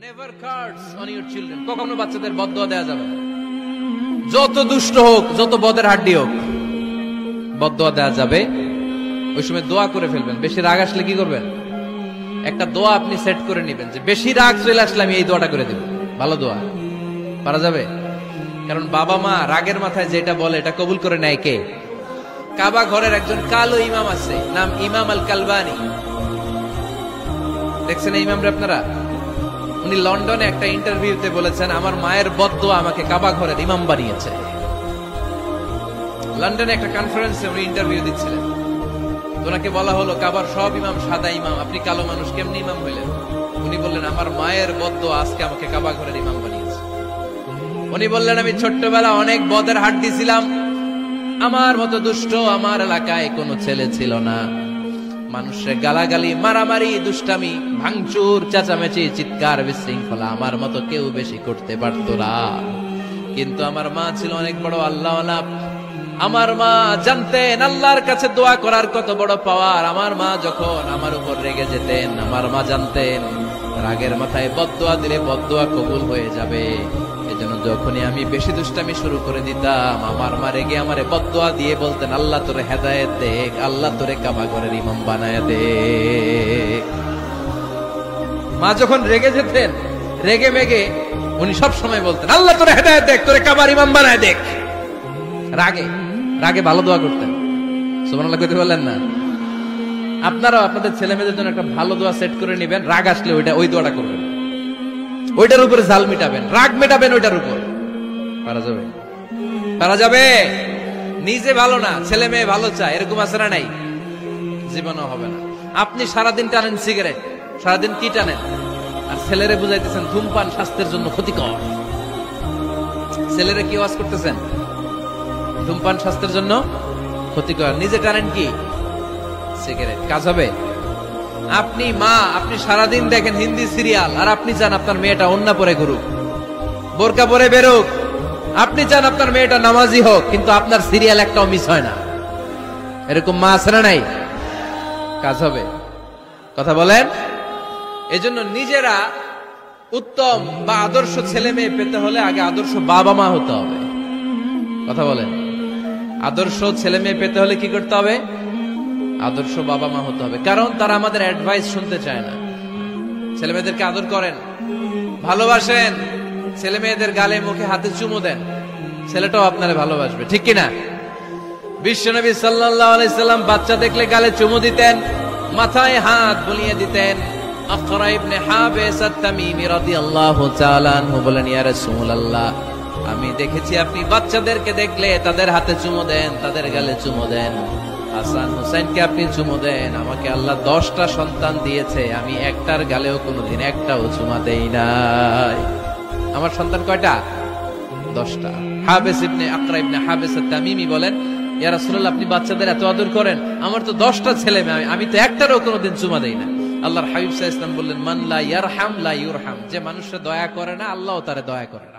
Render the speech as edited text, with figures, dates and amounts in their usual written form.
Never curse on your children. কখনো বাচ্চাদের বদদোয়া দেওয়া যাবে না। যত দুষ্ট হোক, যত বদের হাড্ডি হোক, বদদোয়া দেওয়া যাবে। ওই সময় দোয়া করে ফেলবেন। বেশি রাগ আসলে কি করবেন? একটা দোয়া আপনি সেট করে নেবেন যে বেশি রাগ চলে আসলে আমি এই দোয়াটা করে দেব। ভালো দোয়া পারা যাবে? কারণ বাবা মা রাগের মাথায় যেটা বলে এটা কবুল করে নেয় কে? কাবা ঘরের একজন কালো ইমাম আছে, নাম ইমাম আল কালবানি। দেখছেন এই ইমামরা আপনারা? উনি লন্ডনে একটা ইন্টারভিউতে বলেছেন, আমার মায়ের বদদোয়া আমাকে কাবা ঘরের ইমাম বানিয়েছে। লন্ডনে একটা কনফারেন্সে উনি ইন্টারভিউ দিচ্ছিলেন। ওনাকে বলা হলো, কাবার সব ইমাম সাদা ইমাম, আপনি কালো মানুষ, কেমনি ইমাম হইলেন? উনি বললেন, আমার মায়ের বদদোয়া আজকে আমাকে কাবা ঘরের ইমাম বানিয়েছে। উনি বললেন, আমি ছোট্টবেলা অনেক বদের হাড্ডি ছিলাম, আমার মতো দুষ্ট আমার এলাকায় কোনো ছেলে ছিল না। মানুষের গালাগালি, মারামারি, দুষ্টামি, ভাঙচুর, চেঁচামেচি, চিৎকার, বিশৃঙ্খলা আমার মতো কেউ বেশি করতে পারতো না। কিন্তু আমার মা ছিল অনেক বড় আল্লাহওয়ালা। আমার মা জানতেন আল্লাহর কাছে দোয়া করার কত বড় পাওয়ার। আমার মা যখন আমার উপর রেগে যেতেন, আমার মা জানতেন রাগের মাথায় বদদোয়া দিলে বদদোয়া কবুল হয়ে যাবে। এজন্য যখনই আমি বেশি দুষ্টামি শুরু করে দিতাম, আমার মা রেগে আমারে বদদোয়া দিয়ে বলতেন, আল্লাহ তোরে হেদায়েত দেখ, আল্লাহ তোরে কাবা ঘরের ইমাম বানায় দে। মা যখন রেগে যেতেন, রেগে মেগে উনি সব সময় বলতেন, আল্লাহ তোরে হেদায়েত দেখ, তোরে কাবার ইমাম বানায় দেখ। রাগে রাগে ভালো দোয়া করতেন। সুবহানাল্লাহ কইতে বললেন না? আপনারাও আপনাদের ছেলে মেয়েদের জন্য একটা ভালো দোয়া সেট করে নেবেন। রাগ আসলে ওই দোয়াটা করবেন, ওইটার উপরে জাল মিটাবেন, রাগ মেটাবেন ওইটার উপর। পারা যাবে? পারা যাবে? নিজে ভালো না, ছেলে মেয়ে ভালো চায়, এরকম আছে না? নাই, জীবনও হবে না। আপনি সারাদিন টানেন সিগারেট, সারাদিন কি টানেন, আর ছেলেরে বুঝাইতেছেন ধূমপান স্বাস্থ্যের জন্য ক্ষতিকর। ছেলেরে কি ওয়াজ করতেছেন? ধূমপান স্বাস্থ্যের জন্য ক্ষতিকর। নিজে টানেন কি? সিগারেট। কাজ হবে? আপনি মা, আপনি সারাদিন দেখেন হিন্দি সিরিয়াল, আর আপনি চান আপনার মেয়েটা ওন্না পরে ঘুরুক, বোরকা পরে বেরোক। আপনি চান আপনার মেয়েটা নামাজি হোক, কিন্তু আপনার সিরিয়াল একটাও মিস হয় না। এরকম মা আছে না? নাই। কাজ হবে? কথা বলেন। এজন্য নিজেরা উত্তম বা আদর্শ ছেলে মেয়ে পেতে হলে আগে আদর্শ বাবা মা হতে হবে। কথা বলেন। আদর্শ ছেলে মেয়ে পেতে হলে কি করতে হবে? আদর্শ বাবা মা হতে হবে। কারণ তারা আমাদের অ্যাডভাইস শুনতে চায় না। ছেলে মেয়েদেরকে আদর করেন, ভালোবাসেন, ছেলে মেয়েদের গালে মুখে হাতে চুমু দেন, ছেলেটাও আপনারে ভালোবাসবে। ঠিক কিনা? বিশ্বনবী সাল্লাল্লাহু আলাইহি সাল্লাম বাচ্চা দেখলে গালে চুমু দিতেন, মাথায় হাত বুলিয়ে দিতেন। আকরা ইবনে হাবিস আত-তামিমি রাদিয়াল্লাহু তাআলা আনহু বলেন, ইয়া রাসূলুল্লাহ, আমি দেখেছি আপনি বাচ্চাদেরকে দেখলে তাদের হাতে চুমু দেন, তাদের গালে চুমু দেন। হাসান হুসাইনকে আপনি চুমু দেন। আমাকে আল্লাহ 10টা সন্তান দিয়েছে, আমি একটার গালেও কোনোদিন একটাও চুমা দেই নাই। আমার সন্তান কয়টা? 10টা। হাবিস ইবনে আকরা ইবনে হাবিস আত-তামিমি বলেন, ইয়া রাসূলুল্লাহ, আপনি বাচ্চাদের এত আদর করেন, আমার তো 10টা ছেলে মেয়ে, আমি তো একটারও কোনোদিন চুমা দেই না। আল্লাহর হাবিব সাল্লাল্লাহু আলাইহি ওয়াসাল্লাম বললেন, মান লা ইয়ারহাম লা ইউরহাম, যে মানুষে দয়া করে না, আল্লাহও তারে দয়া করে না।